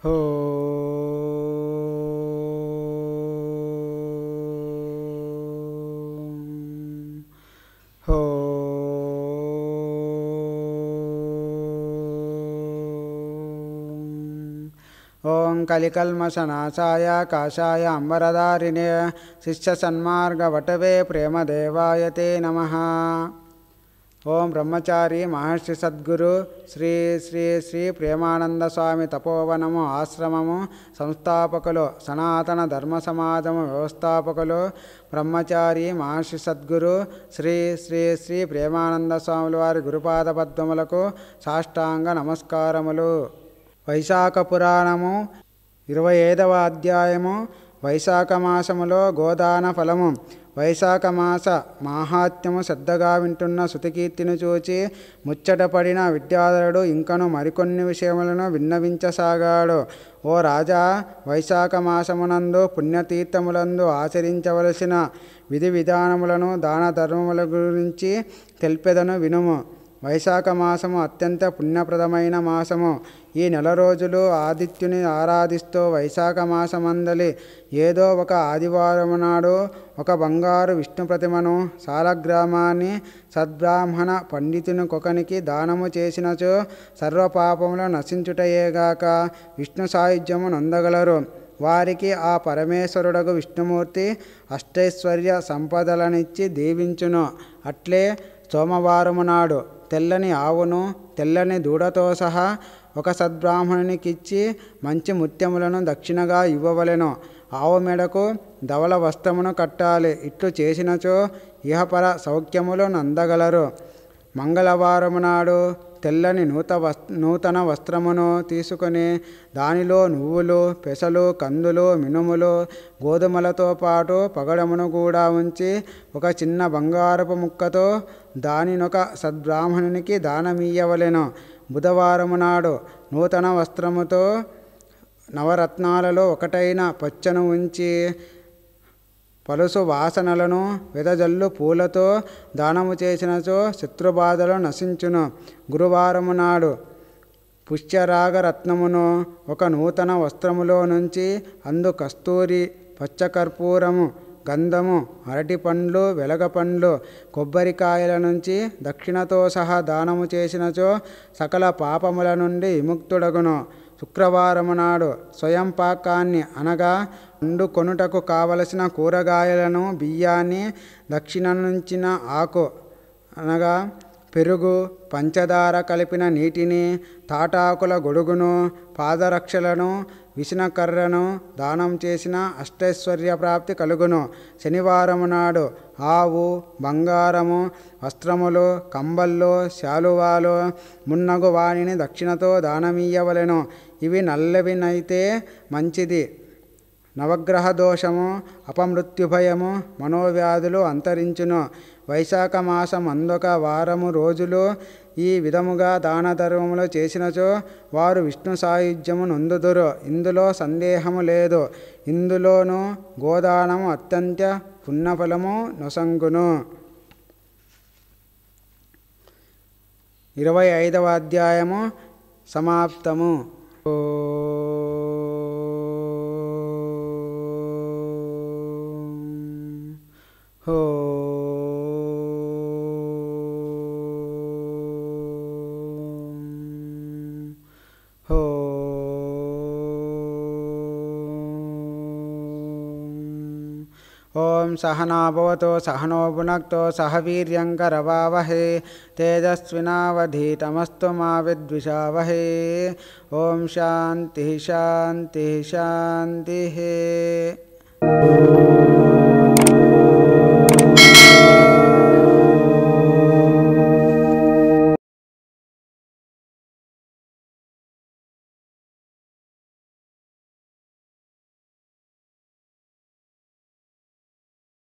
ఓం కలికల్మషనాశాయ కాషాయ అంబరధారిణే శిష్యసన్మార్గవటవే ప్రేమదేవాయతే నమః. ఓం బ్రహ్మచారి మహర్షి సద్గురు శ్రీ శ్రీ శ్రీ ప్రేమానంద స్వామి తపోవనము ఆశ్రమము సంస్థాపకులు, సనాతన ధర్మ సమాజము వ్యవస్థాపకులు బ్రహ్మచారి మహర్షి సద్గురు శ్రీ శ్రీ శ్రీ ప్రేమానంద స్వాముల వారి గురుపాద పద్మములకు సాష్టాంగ నమస్కారములు. వైశాఖ పురాణము 25వ అధ్యాయము. వైశాఖ మాసములో గోదాన ఫలము. వైశాఖ మాస మాహాత్మ్యము శ్రద్ధగా వింటున్న శృతికీర్తిని చూచి ముచ్చటపడిన విద్యాధరుడు ఇంకను మరికొన్ని విషయములను విన్నవించసాగాడు. ఓ రాజా, వైశాఖ మాసమునందు పుణ్యతీర్థములందు ఆచరించవలసిన విధి విధానములను దాన ధర్మముల గురించి తెలిపెదను వినుము. వైశాఖ మాసము అత్యంత పుణ్యప్రదమైన మాసము. ఈ నెల రోజులు ఆదిత్యుని ఆరాధిస్తూ వైశాఖ మాసమందలి ఏదో ఒక ఆదివారం నాడు ఒక బంగారు విష్ణు ప్రతిమను సాలగ్రామాన్ని సద్బ్రాహ్మణ పండితునికొకనికి దానము చేసినచో సర్వపాపములు నశించుటయేగాక విష్ణు సాయుధ్యము నొందగలరు. వారికి ఆ పరమేశ్వరుడగు విష్ణుమూర్తి అష్టైశ్వర్య సంపదలనిచ్చి దీవించును. అట్లే సోమవారము నాడు తెల్లని ఆవును తెల్లని దూడతో సహా ఒక సద్బ్రాహ్మణునికిచ్చి మంచి ముత్యములను దక్షిణగా ఇవ్వవలెను. ఆవు మెడకు ధవళ వస్త్రమును కట్టాలి. ఇట్లు చేసినచో ఇహపర సౌఖ్యములు నందగలరు. మంగళవారము నాడు తెల్లని నూతన వస్త్రమును తీసుకొని దానిలో నువ్వులు, పెసలు, కందులు, మినుములు, గోధుమలతో పాటు పగడమును కూడా ఉంచి ఒక చిన్న బంగారపు ముక్కతో దానినొక సద్బ్రాహ్మణునికి దానమియ్యవలెను. బుధవారము నాడు నూతన వస్త్రముతో నవరత్నాలలో ఒకటైన పచ్చను ఉంచి పలుసు వాసనలను వెదజల్లు పూలతో దానము చేసినచో శత్రుబాధలు నశించును. గురువారము నాడు పుష్యరాగరత్నమును ఒక నూతన వస్త్రములో నుంచి అందు కస్తూరి, పచ్చకర్పూరము, గంధము, అరటిపండ్లు, వెలగపండ్లు, కొబ్బరికాయల నుంచి దక్షిణతో సహా దానము చేసినచో సకల పాపముల నుండి విముక్తుడగును. శుక్రవారము నాడు స్వయం పాకాన్ని అనగా వండుకొనుటకు కావలసిన కూరగాయలను, బియ్యాన్ని, దక్షిణనుంచిన ఆకు అనగా పెరుగు, పంచదార కలిపిన నీటిని, తాటాకుల గొడుగును, పాదరక్షలను, విసనకర్రను దానం చేసిన అష్టైశ్వర్య ప్రాప్తి కలుగును. శనివారము నాడు ఆవు, బంగారము, వస్త్రములు, కంబళ్ళు, శాలువాలు మున్నగు వాణిని దక్షిణతో దానమియ్యవలెను. ఇవి నల్లవినైతే మంచిది. నవగ్రహ దోషము, అపమృత్యుభయము, మనోవ్యాధులు అంతరించును. వైశాఖ మాసం అందొక వారము రోజులు ఈ విధముగా దాన ధర్మములు చేసినచో వారు విష్ణు సాయుధ్యము నొందుదురు. ఇందులో సందేహము లేదు. ఇందులోనూ గోదానము అత్యంత పుణ్యఫలము నొసంగును. 25వ అధ్యాయము సమాప్తము. ఓం సహనా భవతు సహనో భునక్తు సహ వీర్యం కరవావహై తేజస్వినావధీతమస్తు మా విద్విషావహై. ఓం శాంతి శాంతి శాంతి.